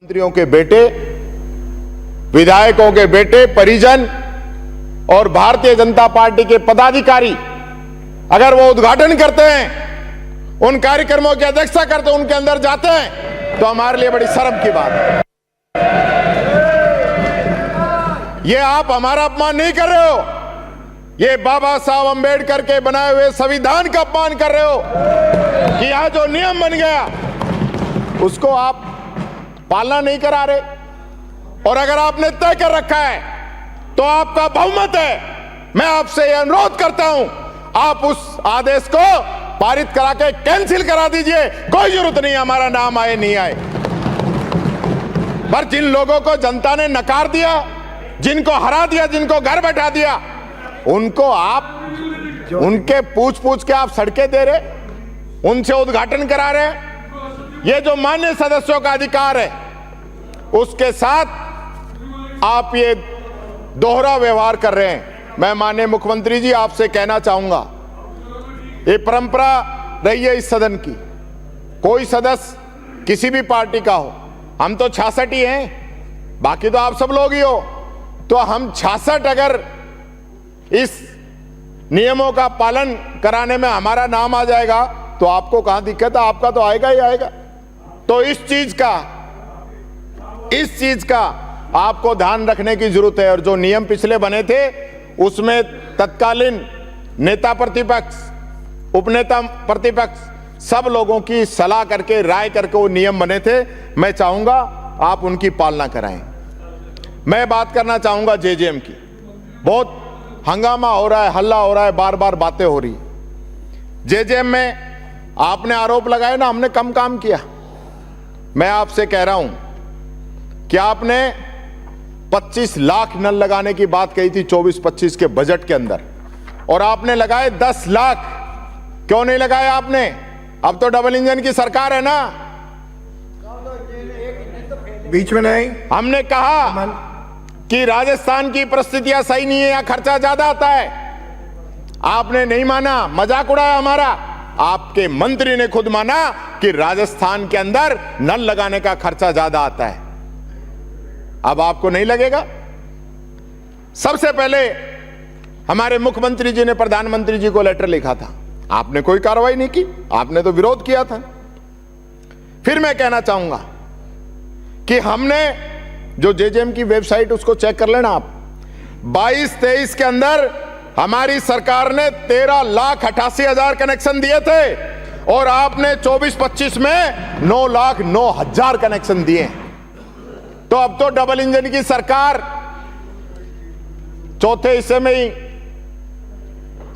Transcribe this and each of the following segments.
मंत्रियों के बेटे, विधायकों के बेटे, परिजन और भारतीय जनता पार्टी के पदाधिकारी अगर वो उद्घाटन करते हैं, उन कार्यक्रमों की अध्यक्षता करते हैं, उनके अंदर जाते हैं, तो हमारे लिए बड़ी शर्म की बात है। ये आप हमारा अपमान नहीं कर रहे हो, ये बाबा साहब अंबेडकर के बनाए हुए संविधान का अपमान कर रहे हो कि यहां जो नियम बन गया उसको आप पालना नहीं करा रहे। और अगर आपने तय कर रखा है तो आपका बहुमत है। मैं आपसे यह अनुरोध करता हूं, आप उस आदेश को पारित करा के कैंसिल करा दीजिए। कोई जरूरत नहीं हमारा नाम आए नहीं आए। पर जिन लोगों को जनता ने नकार दिया, जिनको हरा दिया, जिनको घर बैठा दिया, उनको आप उनके पूछ पूछ के आप सड़कें दे रहे, उनसे उद्घाटन करा रहे। ये जो मान्य सदस्यों का अधिकार है, उसके साथ आप ये दोहरा व्यवहार कर रहे हैं। मैं माननीय मुख्यमंत्री जी आपसे कहना चाहूंगा, ये परंपरा रही है इस सदन की, कोई सदस्य किसी भी पार्टी का हो, हम तो 66 ही हैं, बाकी तो आप सब लोग ही हो, तो हम 66 अगर इस नियमों का पालन कराने में हमारा नाम आ जाएगा तो आपको कहां दिक्कत है? आपका तो आएगा ही आएगा। तो इस चीज का आपको ध्यान रखने की जरूरत है। और जो नियम पिछले बने थे उसमें तत्कालीन नेता प्रतिपक्ष, उपनेता प्रतिपक्ष सब लोगों की सलाह करके, राय करके वो नियम बने थे। मैं चाहूंगा आप उनकी पालना कराएं। मैं बात करना चाहूंगा जेजेएम की। बहुत हंगामा हो रहा है, हल्ला हो रहा है, बार बार बातें हो रही है। जेजेएम में आपने आरोप लगाए ना हमने कम काम किया। मैं आपसे कह रहा हूं कि आपने 25 लाख नल लगाने की बात कही थी 24-25 के बजट के अंदर, और आपने लगाए 10 लाख। क्यों नहीं लगाए आपने? अब तो डबल इंजन की सरकार है ना। बीच में नहीं, हमने कहा कि राजस्थान की परिस्थितियां सही नहीं है, यहां खर्चा ज्यादा आता है। आपने नहीं माना, मजाक उड़ाया हमारा। आपके मंत्री ने खुद माना कि राजस्थान के अंदर नल लगाने का खर्चा ज्यादा आता है। अब आपको नहीं लगेगा? सबसे पहले हमारे मुख्यमंत्री जी ने प्रधानमंत्री जी को लेटर लिखा था, आपने कोई कार्रवाई नहीं की, आपने तो विरोध किया था। फिर मैं कहना चाहूंगा कि हमने जो जेजेएम की वेबसाइट उसको चेक कर लेना आप, 22-23 के अंदर हमारी सरकार ने 13,88,000 कनेक्शन दिए थे और आपने 24-25 में 9,09,000 कनेक्शन दिए। तो अब तो डबल इंजन की सरकार चौथे हिस्से में ही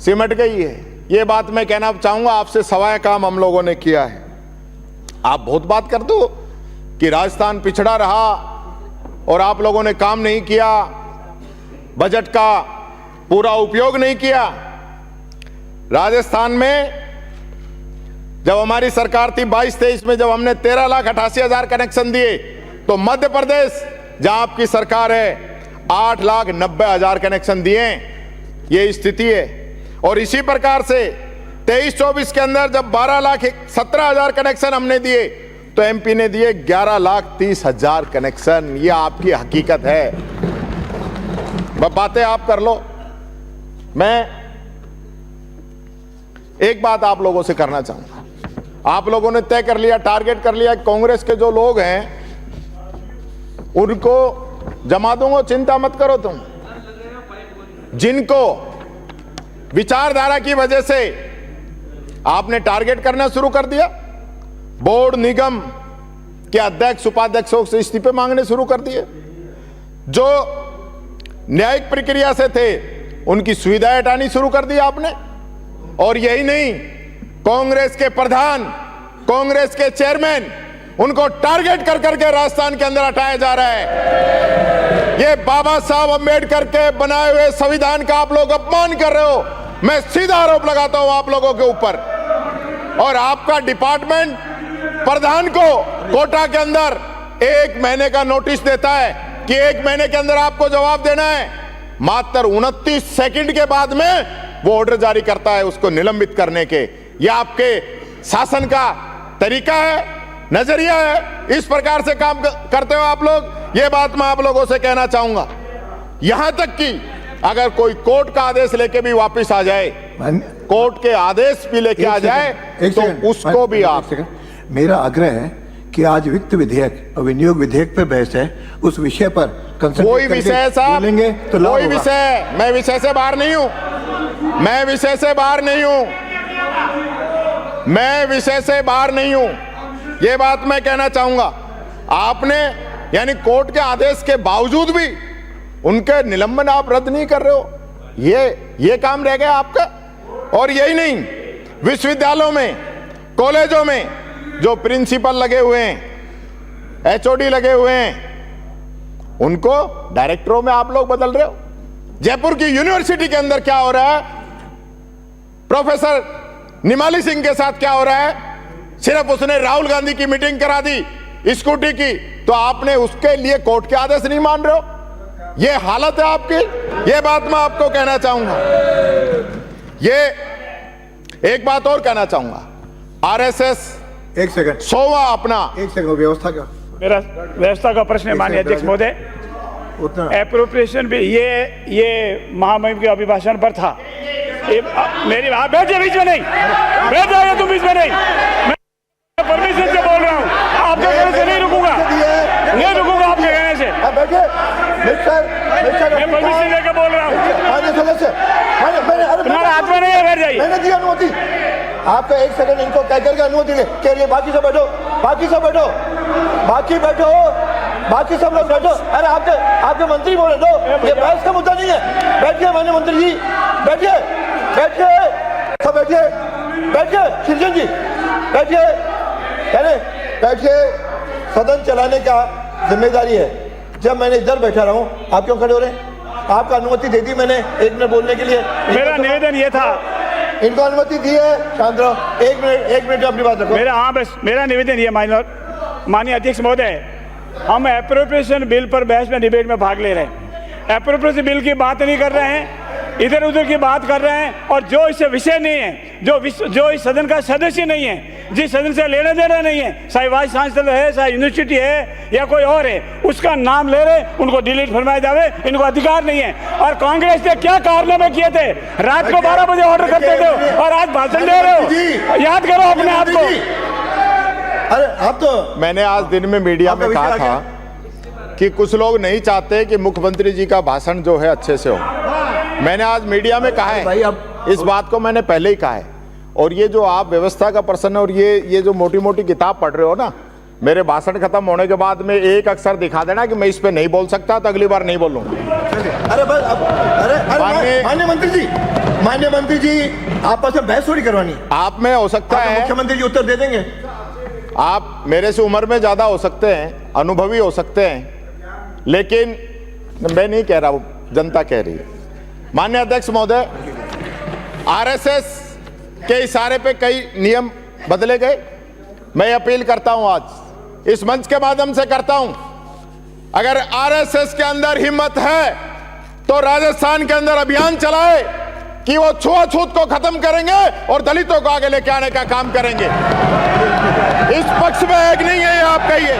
सिमट गई है। यह बात मैं कहना चाहूंगा आपसे, सवाया काम हम लोगों ने किया है। आप बहुत बात कर दो कि राजस्थान पिछड़ा रहा और आप लोगों ने काम नहीं किया, बजट का पूरा उपयोग नहीं किया। राजस्थान में जब हमारी सरकार थी 22-23 में, जब हमने 13,88,000 कनेक्शन दिए, तो मध्य प्रदेश जहां आपकी सरकार है 8,90,000 कनेक्शन दिए। ये स्थिति है। और इसी प्रकार से 23-24 के अंदर जब 12,17,000 कनेक्शन हमने दिए, तो एमपी ने दिए 11,30,000 कनेक्शन। ये आपकी हकीकत है। बातें आप कर लो। मैं एक बात आप लोगों से करना चाहूंगा। आप लोगों ने तय कर लिया, टारगेट कर लिया, कांग्रेस के जो लोग हैं उनको जमा दूंगा, चिंता मत करो तुम। जिनको विचारधारा की वजह से आपने टारगेट करना शुरू कर दिया, बोर्ड निगम के अध्यक्ष उपाध्यक्षों से इस्तीफे मांगने शुरू कर दिए, जो न्यायिक प्रक्रिया से थे उनकी सुविधाएं हटानी शुरू कर दी आपने। और यही नहीं, कांग्रेस के प्रधान, कांग्रेस के चेयरमैन, उनको टारगेट कर करके राजस्थान के अंदर हटाया जा रहा है। ये बाबा साहब अंबेडकर के बनाए हुए संविधान का आप लोग अपमान कर रहे हो। मैं सीधा आरोप लगाता हूं आप लोगों के ऊपर। और आपका डिपार्टमेंट प्रधान को कोटा के अंदर 1 महीने का नोटिस देता है कि 1 महीने के अंदर आपको जवाब देना है। मात्र 29 सेकंड के बाद में वो ऑर्डर जारी करता है उसको निलंबित करने के। यह आपके शासन का तरीका है? नजरिया है, इस प्रकार से काम करते हो आप लोग। ये बात मैं आप लोगों से कहना चाहूंगा। यहां तक कि अगर कोई कोर्ट का आदेश लेके भी वापस आ जाए, कोर्ट के आदेश भी लेके आ जाए, तो उसको भी आप। मेरा आग्रह है कि आज वित्त विधेयक और विनियोग विधेयक पे बहस है, उस विषय पर कोई विषय साहब बोलेंगे तो कोई विषय, मैं विषय से बाहर नहीं हूं, मैं विषय से बाहर नहीं हूं, मैं विषय से बाहर नहीं हूं। ये बात मैं कहना चाहूंगा। आपने यानी कोर्ट के आदेश के बावजूद भी उनके निलंबन आप रद्द नहीं कर रहे हो, ये काम रह गया आपका। और यही नहीं, विश्वविद्यालयों में, कॉलेजों में जो प्रिंसिपल लगे हुए हैं, एचओडी लगे हुए हैं, उनको डायरेक्टरों में आप लोग बदल रहे हो। जयपुर की यूनिवर्सिटी के अंदर क्या हो रहा है, प्रोफेसर निमाली सिंह के साथ क्या हो रहा है, सिर्फ उसने राहुल गांधी की मीटिंग करा दी स्कूटी की, तो आपने उसके लिए कोर्ट के आदेश नहीं मान रहे हो। ये हालत है आपकी। ये बात मैं आपको कहना चाहूंगा। ये एक बात और कहना चाहूंगा, आरएसएस एक सेकंड सोवा अपना एक सेकंड व्यवस्था का मेरा व्यवस्था का प्रश्न है माननीय अध्यक्ष महोदय। एप्रोप्रिएशन भी ये महामहिम के अभिभाषण पर था। मेरी आप बैठिए बीच में नहीं, बैठ जाओगे तुम बीच में नहीं, मैं परमिशन से बोल रहा हूँ, आपके कहने से नहीं रुकूंगा, नहीं रुकूंगा आपके कहने से। मैं परमिशन लेकर बोल रहा हूँ, तुम्हारा हाथ में नहीं है, बैठ जाइए। मैंने दी अनुमति आपका। एक सेकंड इनको कह करके अनुमति ले कह रही है, बाकी सब बैठो, बाकी सब बैठो, बाकी बैठो, बाकी सब लोग बैठो। अरे आपके मंत्री बोले दो, ये बहस का मुद्दा नहीं है। बैठिए माननीय मंत्री जी, बैठिए, बैठिए, सब बैठिए, बैठिए, सिंचन जी बैठिए, बैठिए। सदन चलाने का जिम्मेदारी है। जब मैंने इधर बैठा रहा हूँ, आप क्यों खड़े हो रहे हैं? आपका अनुमति दे दी मैंने 1 मिनट बोलने के लिए। मेरा निवेदन ये था, इनको अनुमति दी है, शांत रहो। 1 मिनट अपनी बात रखो। मेरा निवेदन ये माननीय अध्यक्ष महोदय, हम एप्रोप्रिएशन बिल पर बहस में डिबेट में भाग ले रहे हैं। एप्रोप्रिएशन बिल की बात नहीं कर रहे हैं, इधर उधर की बात कर रहे हैं, और जो इससे विषय नहीं है, जो इस सदन का सदस्य नहीं है, जिस सदन से लेना देना नहीं है, चाहे वाइस चांसलर है, चाहे यूनिवर्सिटी है या कोई और है, उसका नाम ले रहे, उनको डिलीट फरमाया जावे, इनको अधिकार नहीं है। और कांग्रेस ने क्या कारनामे किए थे, रात को 12 बजे ऑर्डर करते थे और आज भाषण दे रहे हो। याद करो अपने आप को। अरे आप तो, मैंने आज दिन में मीडिया में कहा था कि कुछ लोग नहीं चाहते कि मुख्यमंत्री जी का भाषण जो है अच्छे से हो। मैंने आज मीडिया में कहा है, इस बात को मैंने पहले ही कहा है। और ये जो आप व्यवस्था का प्रश्न है और ये जो मोटी मोटी किताब पढ़ रहे हो ना, मेरे भाषण खत्म होने के बाद में एक अक्षर दिखा देना कि मैं इस पे नहीं बोल सकता, तो अगली बार नहीं बोलूंगा। अरे बस अरे माननीय मंत्री जी आपस में बहस थोड़ी करवानी। आप में हो सकता है मुख्यमंत्री जी उत्तर दे देंगे। आप मेरे से उम्र में ज्यादा हो सकते हैं, अनुभवी हो सकते हैं, लेकिन मैं नहीं कह रहा, वो जनता कह रही है। माननीय अध्यक्ष महोदय, आरएसएस के इशारे पे कई नियम बदले गए। मैं अपील करता हूं, आज इस मंच के माध्यम से करता हूं, अगर आरएसएस के अंदर हिम्मत है तो राजस्थान के अंदर अभियान चलाए कि वो छुआछूत को खत्म करेंगे और दलितों को आगे लेके आने का काम करेंगे। इस पक्ष में एक नहीं है, आप कहिए।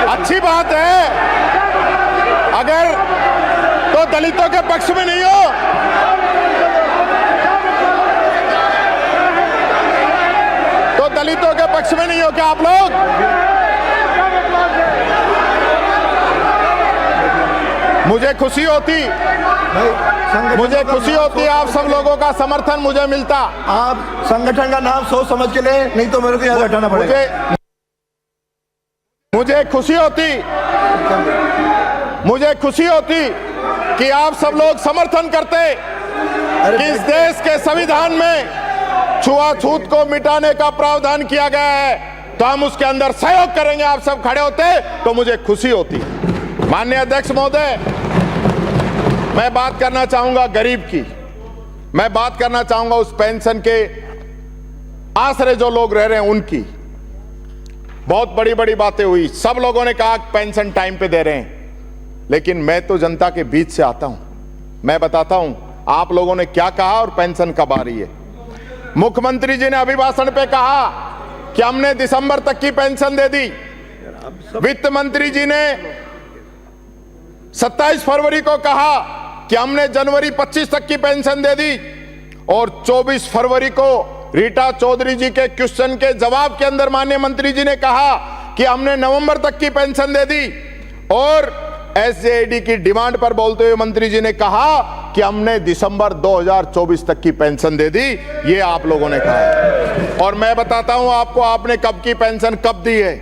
अच्छी बात है, अगर तो दलितों के पक्ष में नहीं हो, तो दलितों के पक्ष में नहीं हो क्या आप लोग? मुझे खुशी होती आप सब लोगों का समर्थन मुझे मिलता। आप संगठन का नाम सोच समझ के ले, नहीं तो मेरे को याद हटाना पड़ेगा। मुझे खुशी होती कि आप सब लोग समर्थन करते कि इस देश के संविधान में छुआछूत को मिटाने का प्रावधान किया गया है, तो हम उसके अंदर सहयोग करेंगे। आप सब खड़े होते तो मुझे खुशी होती। माननीय अध्यक्ष महोदय, मैं बात करना चाहूंगा गरीब की, मैं बात करना चाहूंगा उस पेंशन के आसरे जो लोग रह रहे हैं उनकी। बहुत बड़ी बड़ी बातें हुई, सब लोगों ने कहा पेंशन टाइम पे दे रहे हैं, लेकिन मैं तो जनता के बीच से आता हूं, मैं बताता हूं आप लोगों ने क्या कहा और पेंशन कब आ रही है। मुख्यमंत्री जी ने अभिभाषण पे कहा कि हमने दिसंबर तक की पेंशन दे दी। वित्त मंत्री जी ने 27 फरवरी को कहा कि हमने जनवरी 25 तक की पेंशन दे दी, और 24 फरवरी को रीटा चौधरी जी के क्वेश्चन के जवाब के अंदर माननीय मंत्री जी ने कहा कि हमने नवंबर तक की पेंशन दे दी, और एसजेआईडी की डिमांड पर बोलते हुए मंत्री जी ने कहा कि हमने दिसंबर 2024 तक की पेंशन दे दी। ये आप लोगों ने कहा। और मैं बताता हूं आपको, आपने कब की पेंशन कब दी है।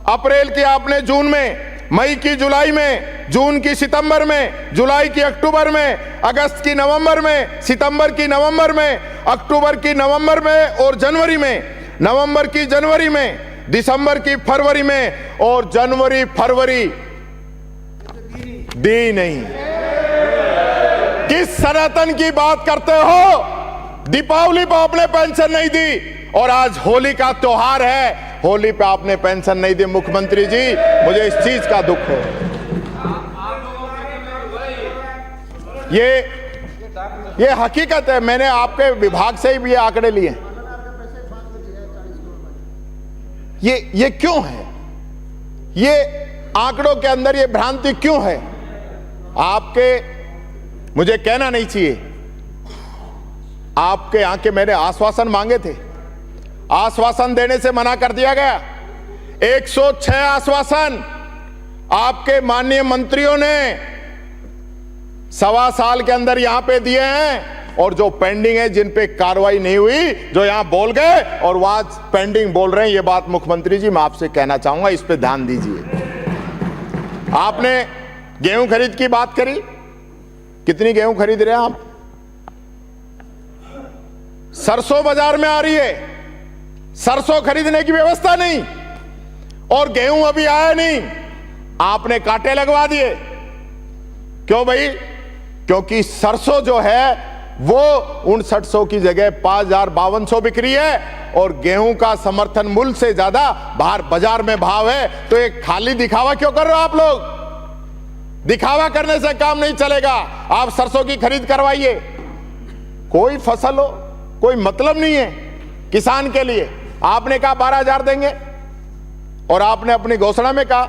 अप्रैल की आपने जून में, मई की जुलाई में, जून की सितंबर में, जुलाई की अक्टूबर में, अगस्त की नवंबर में, सितंबर की नवंबर में, अक्टूबर की नवंबर में और जनवरी में, नवंबर की जनवरी में, दिसंबर की फरवरी में, और जनवरी फरवरी दी नहीं। किस सनातन की बात करते हो? दीपावली पर आपने पेंशन नहीं दी, और आज होली का त्योहार है, होली पे आपने पेंशन नहीं दी। मुख्यमंत्री जी, मुझे इस चीज का दुख है। ये हकीकत है। मैंने आपके विभाग से ही भी ये आंकड़े लिए। ये क्यों है? ये आंकड़ों के अंदर ये भ्रांति क्यों है? आपके, मुझे कहना नहीं चाहिए, आपके यहां के मैंने आश्वासन मांगे थे, आश्वासन देने से मना कर दिया गया। 106 आश्वासन आपके माननीय मंत्रियों ने 1.25 साल के अंदर यहां पे दिए हैं, और जो पेंडिंग है, जिन पे कार्रवाई नहीं हुई, जो यहां बोल गए और वहां पेंडिंग बोल रहे हैं। ये बात मुख्यमंत्री जी मैं आपसे कहना चाहूंगा, इस पे ध्यान दीजिए। आपने गेहूं खरीद की बात करी, कितनी गेहूं खरीद रहे हैं आप? सरसों बाजार में आ रही है, सरसों खरीदने की व्यवस्था नहीं, और गेहूं अभी आया नहीं, आपने कांटे लगवा दिए। क्यों भाई? क्योंकि सरसों जो है वो 5900 की जगह 5052 बिक रही है, और गेहूं का समर्थन मूल्य से ज्यादा बाहर बाजार में भाव है। तो एक खाली दिखावा क्यों कर रहे हो आप लोग? दिखावा करने से काम नहीं चलेगा। आप सरसों की खरीद करवाइए। कोई फसल हो, कोई मतलब नहीं है किसान के लिए। आपने कहा 12,000 देंगे, और आपने अपनी घोषणा में कहा